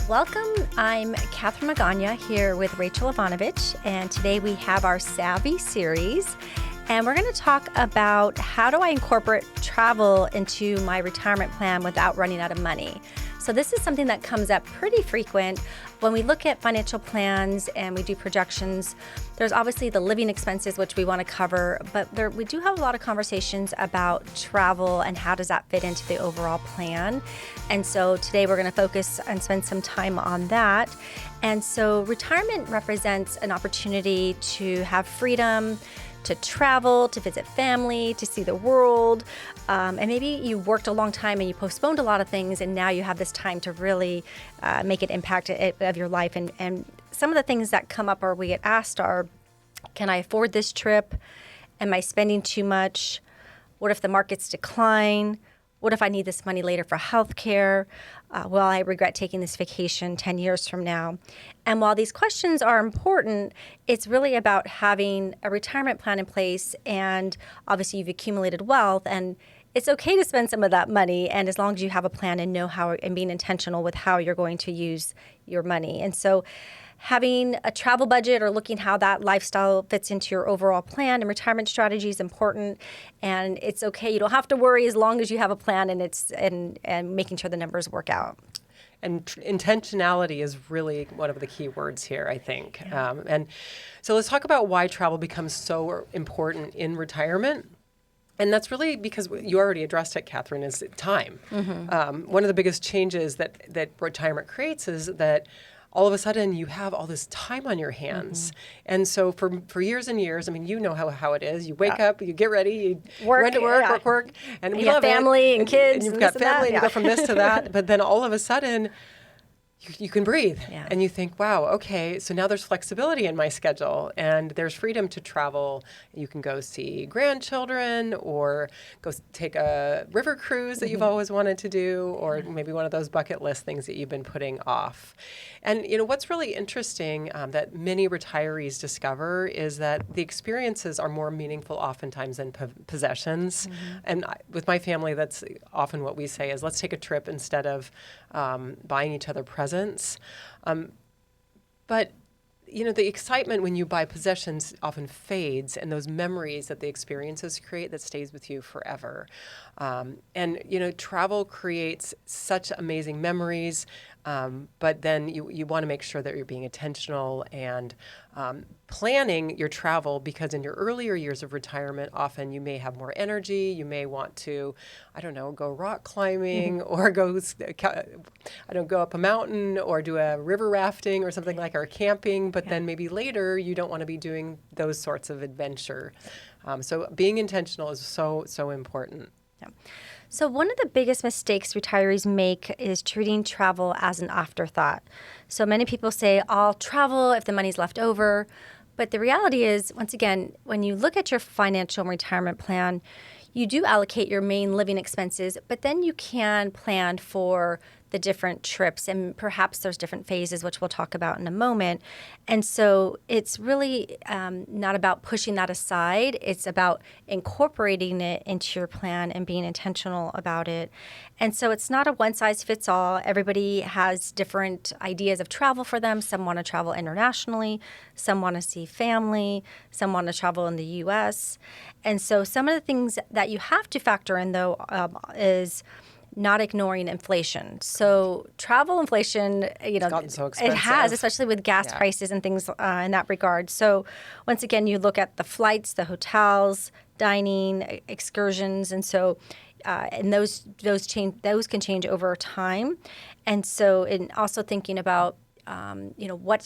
Welcome. I'm Catherine Magaña here with Rachel Ivanovich, and today we have our Savvy series, and we're going to talk about how do I incorporate travel into my retirement plan without running out of money. So this is something that comes up pretty frequent when we look at financial plans and we do projections. There's obviously the living expenses, which we want to cover, but we do have a lot of conversations about travel and how does that fit into the overall plan. And so today we're going to focus and spend some time on that. And so retirement represents an opportunity to have freedom, to travel, to visit family, to see the world. And maybe you worked a long time and you postponed a lot of things, and now you have this time to really make an impact of your life. And some of the things that come up or we get asked are, can I afford this trip? Am I spending too much? What if the markets decline? What if I need this money later for health care? Will I regret taking this vacation 10 years from now? And while these questions are important, it's really about having a retirement plan in place, and obviously you've accumulated wealth, and it's okay to spend some of that money, and as long as you have a plan and know how, and being intentional with how you're going to use your money. And so having a travel budget or looking how that lifestyle fits into your overall plan and retirement strategy is important. And it's okay. You don't have to worry as long as you have a plan and making sure the numbers work out. And intentionality is really one of the key words here, I think. Yeah. And so let's talk about why travel becomes so important in retirement. And that's really because you already addressed it, Catherine, is time. Mm-hmm. One of the biggest changes that retirement creates is that all of a sudden you have all this time on your hands. Mm-hmm. And so for years and years, I mean, you know how it is. You wake up, you get ready, you run to work. And we love family and kids. And you've got family and you go from this to that. But then all of a sudden, you can breathe and you think, wow, okay, so now there's flexibility in my schedule and there's freedom to travel. You can go see grandchildren or go take a river cruise that you've always wanted to do, or maybe one of those bucket list things that you've been putting off. And what's really interesting that many retirees discover is that the experiences are more meaningful oftentimes than possessions. Mm-hmm. And with my family, that's often what we say is, let's take a trip instead of buying each other presents. But the excitement when you buy possessions often fades, and those memories that the experiences create, that stays with you forever. And travel creates such amazing memories, but then you want to make sure that you're being intentional and planning your travel, because in your earlier years of retirement, often you may have more energy. You may want to, go rock climbing or go up a mountain or do a river rafting or something like, or camping. But then maybe later you don't want to be doing those sorts of adventure. So being intentional is so, so important. Yeah. So one of the biggest mistakes retirees make is treating travel as an afterthought. So many people say, I'll travel if the money's left over. But the reality is, once again, when you look at your financial retirement plan, you do allocate your main living expenses, but then you can plan for the different trips, and perhaps there's different phases, which we'll talk about in a moment. And so it's really not about pushing that aside. It's about incorporating it into your plan and being intentional about it. And so it's not a one-size-fits-all. Everybody has different ideas of travel for them. Some want to travel internationally. Some want to see family. Some want to travel in the U.S. And so some of the things that you have to factor in, though, is not ignoring inflation. So travel inflation, it's gotten so expensive. It has, especially with gas prices and things in that regard. So once again, you look at the flights, the hotels, dining, excursions, and so and those can change over time. And so, in also thinking about what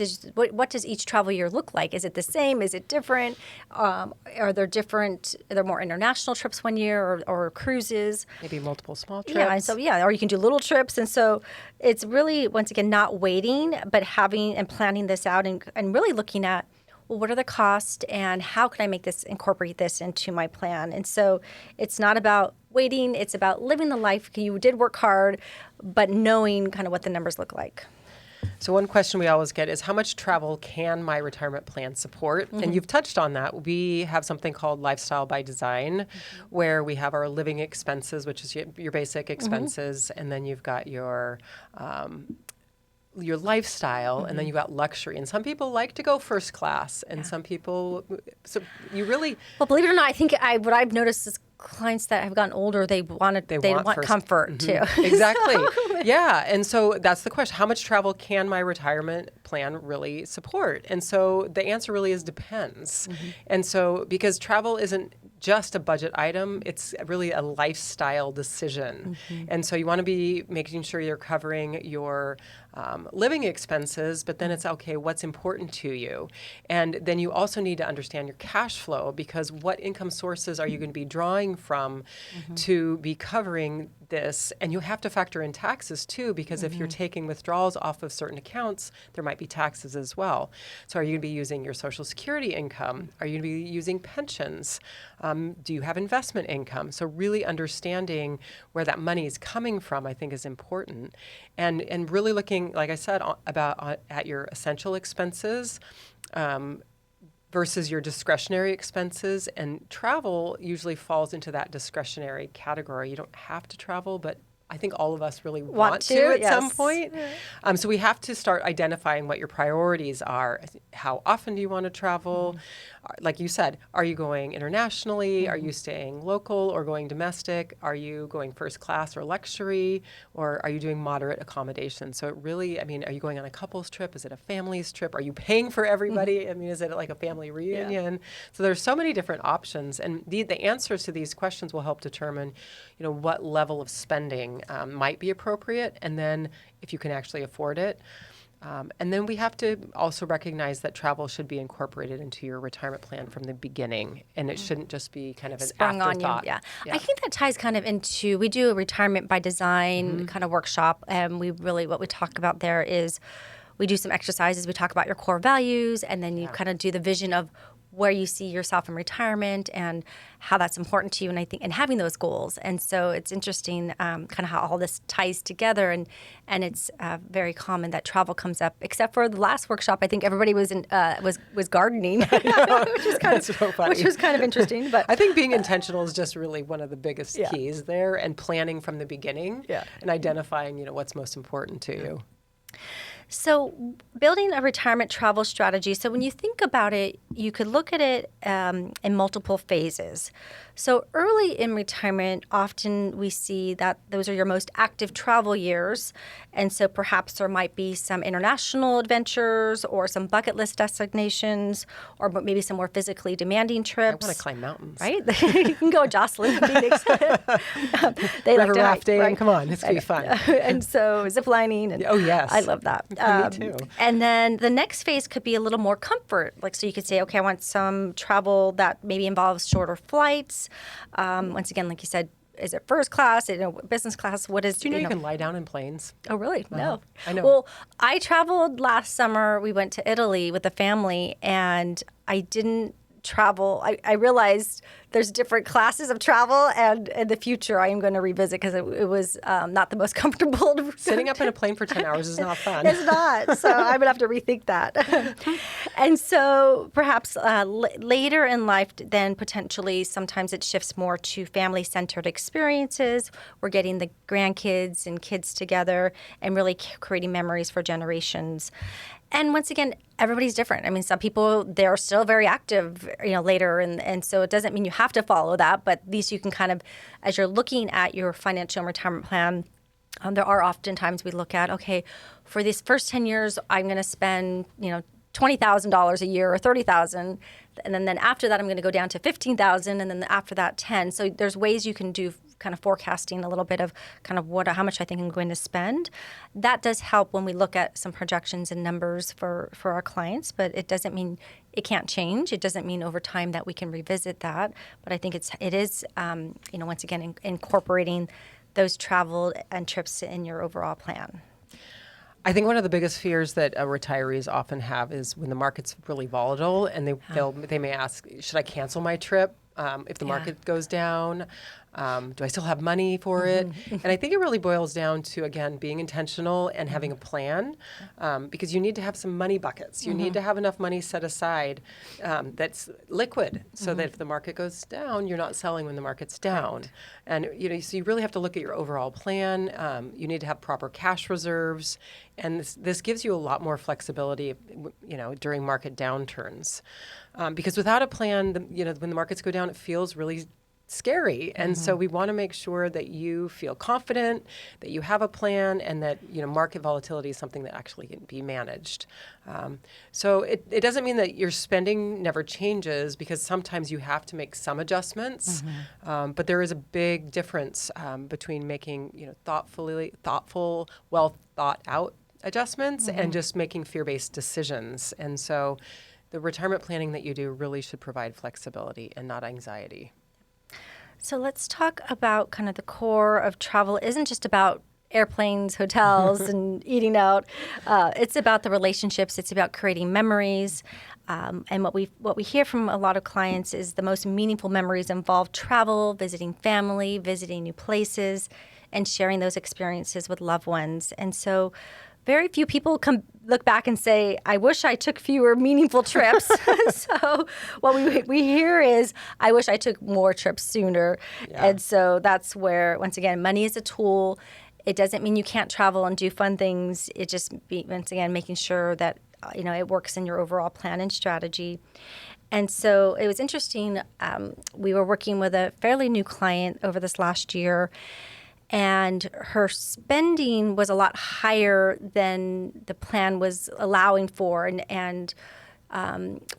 does each travel year look like? Is it the same? Is it different? Are there more international trips one year or cruises? Maybe multiple small trips. Yeah, and so or you can do little trips. And so it's really, once again, not waiting, but having and planning this out and really looking at, well, what are the costs and how can I incorporate this into my plan? And so it's not about waiting, it's about living the life. You did work hard, but knowing kind of what the numbers look like. So one question we always get is, how much travel can my retirement plan support? Mm-hmm. And you've touched on that. We have something called Lifestyle by Design, mm-hmm. where we have our living expenses, which is your basic expenses, mm-hmm. and then you've got your your lifestyle, and then you've got luxury. And some people like to go first class, and some people, so you really... Well, believe it or not, I think what I've noticed is clients that have gotten older, they want comfort too. Exactly. Yeah. And so that's the question. How much travel can my retirement plan really support? And so the answer really is depends. And so because travel isn't just a budget item, it's really a lifestyle decision. And so you want to be making sure you're covering your living expenses, but then it's okay, what's important to you? And then you also need to understand your cash flow, because what income sources are you going to be drawing from to be covering this? And you have to factor in taxes too, because if you're taking withdrawals off of certain accounts, there might be taxes as well. So are you going to be using your Social Security income? Are you going to be using pensions? Do you have investment income? So really understanding where that money is coming from, I think, is important. And really looking, like I said, at your essential expenses versus your discretionary expenses. And travel usually falls into that discretionary category. You don't have to travel, but I think all of us really want to at some point. So we have to start identifying what your priorities are. How often do you want to travel? Like you said, are you going internationally? Are you staying local or going domestic? Are you going first class or luxury? Or are you doing moderate accommodation? So it really, I mean, are you going on a couple's trip? Is it a family's trip? Are you paying for everybody? I mean, is it like a family reunion? So there's so many different options. And the answers to these questions will help determine, what level of spending might be appropriate, and then if you can actually afford it. And then we have to also recognize that travel should be incorporated into your retirement plan from the beginning, and it shouldn't just be kind of an afterthought. Yeah. I think that ties kind of into, we do a retirement by design kind of workshop, and what we talk about there is we do some exercises. We talk about your core values, and then you kind of do the vision of where you see yourself in retirement and how that's important to you, and having those goals. And so it's interesting kind of how all this ties together, and it's very common that travel comes up, except for the last workshop. I think everybody was gardening, which was kind of interesting. But I think being intentional is just really one of the biggest keys there, and planning from the beginning and identifying what's most important to you. So building a retirement travel strategy, so when you think about it, you could look at it in multiple phases. So early in retirement, often we see that those are your most active travel years. And so perhaps there might be some international adventures or some bucket list destinations, or maybe some more physically demanding trips. I want to climb mountains. Right? You can go Jocelyn, Phoenix. They river like rafting. Right? Come on, it's going to be fun. And so zip lining. And oh, yes. I love that. Me too. And then the next phase could be a little more comfort. So you could say, okay, I want some travel that maybe involves shorter flights. Once again, like you said, is it first class? Business class? What is? Do you know you can lie down in planes? Oh, really? No. I know. Well, I traveled last summer. We went to Italy with the family, and I didn't travel. I realized there's different classes of travel, and in the future I am going to revisit, because it was not the most comfortable. Sitting up in a plane for 10 hours is not fun. It's not. So I'm going to have to rethink that. And so perhaps later in life, then potentially sometimes it shifts more to family-centered experiences. We're getting the grandkids and kids together and really creating memories for generations. And once again, everybody's different. I mean, some people, they're still very active, later. And so it doesn't mean you have to follow that, but at least you can kind of, as you're looking at your financial and retirement plan, there are oftentimes we look at, okay, for these first 10 years, I'm going to spend, $20,000 a year or $30,000. And then after that, I'm going to go down to $15,000. And then after that, 10. So there's ways you can do kind of forecasting a little bit of kind of how much I think I'm going to spend. That does help when we look at some projections and numbers for our clients, but it doesn't mean it can't change. It doesn't mean over time that we can revisit that. But I think it is once again, incorporating those travel and trips in your overall plan. I think one of the biggest fears that retirees often have is when the market's really volatile, and they may ask, should I cancel my trip if the market goes down? Do I still have money for it? And I think it really boils down to, again, being intentional and having a plan, because you need to have some money buckets. You need to have enough money set aside that's liquid, so that if the market goes down, you're not selling when the market's down. Right. And so you really have to look at your overall plan. You need to have proper cash reserves, and this gives you a lot more flexibility, during market downturns. Because without a plan, when the markets go down, it feels really scary. And so we want to make sure that you feel confident, that you have a plan, and that market volatility is something that actually can be managed. So it doesn't mean that your spending never changes, because sometimes you have to make some adjustments. But there is a big difference between making thoughtful, well thought out adjustments and just making fear-based decisions. And so the retirement planning that you do really should provide flexibility and not anxiety. So let's talk about kind of the core of travel. It isn't just about airplanes, hotels, and eating out. It's about the relationships. It's about creating memories. And what we hear from a lot of clients is the most meaningful memories involve travel, visiting family, visiting new places, and sharing those experiences with loved ones. And so very few people look back and say, I wish I took fewer meaningful trips. So what we hear is, I wish I took more trips sooner. Yeah. And so that's where, once again, money is a tool. It doesn't mean you can't travel and do fun things. It just, once again, making sure that it works in your overall plan and strategy. And so it was interesting. We were working with a fairly new client over this last year, and her spending was a lot higher than the plan was allowing for. Or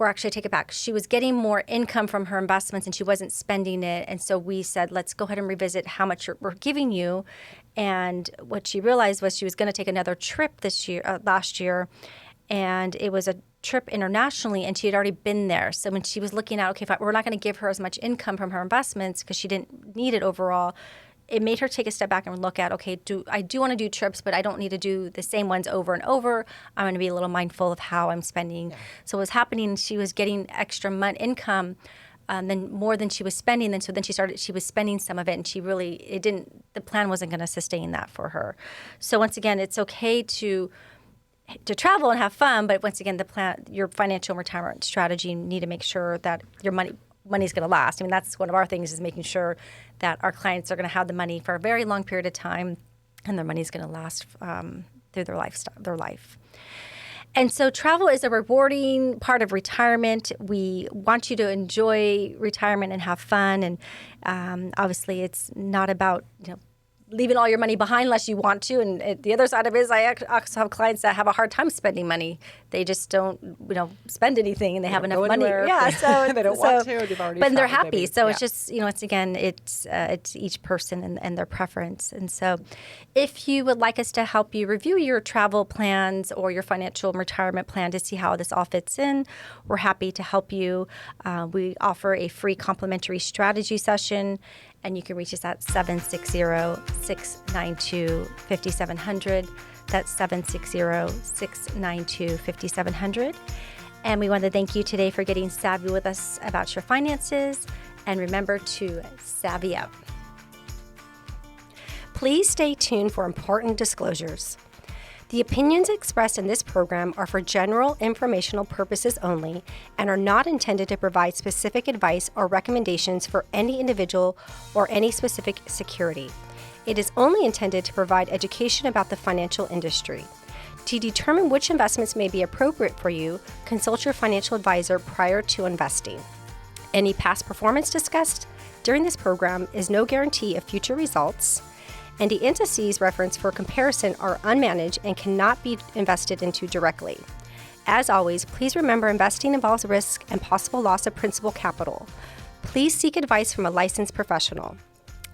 actually, I take it back. She was getting more income from her investments, and she wasn't spending it. And so we said, let's go ahead and revisit how much we're giving you. And what she realized was she was going to take another trip last year, and it was a trip internationally, and she had already been there. So when she was looking at, we're not going to give her as much income from her investments because she didn't need it overall, it made her take a step back and look at, I do want to do trips, but I don't need to do the same ones over and over. I'm going to be a little mindful of how I'm spending. Yeah. So what was happening, she was getting extra income then more than she was spending. Then she was spending some of it, and the plan wasn't going to sustain that for her. So once again, it's okay to travel and have fun, but once again, your financial retirement strategy, you need to make sure that your money's going to last. I mean, that's one of our things, is making sure that our clients are going to have the money for a very long period of time, and their money's going to last through their life. And so travel is a rewarding part of retirement. We want you to enjoy retirement and have fun. And obviously, it's not about leaving all your money behind unless you want to. And the other side of it is, I also have clients that have a hard time spending money. They just don't, spend anything, and they have enough money. Yeah, so they don't want to. They've already. But they're happy. So it's just, it's each person and their preference. And so, if you would like us to help you review your travel plans or your financial retirement plan to see how this all fits in, we're happy to help you. We offer a free complimentary strategy session. And you can reach us at 760-692-5700. That's 760-692-5700. And we want to thank you today for getting savvy with us about your finances. And remember to savvy up. Please stay tuned for important disclosures. The opinions expressed in this program are for general informational purposes only and are not intended to provide specific advice or recommendations for any individual or any specific security. It is only intended to provide education about the financial industry. To determine which investments may be appropriate for you, consult your financial advisor prior to investing. Any past performance discussed during this program is no guarantee of future results, and the indices referenced for comparison are unmanaged and cannot be invested into directly. As always, please remember investing involves risk and possible loss of principal capital. Please seek advice from a licensed professional.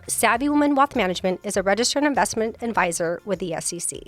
Savvy Woman Wealth Management is a registered investment advisor with the SEC.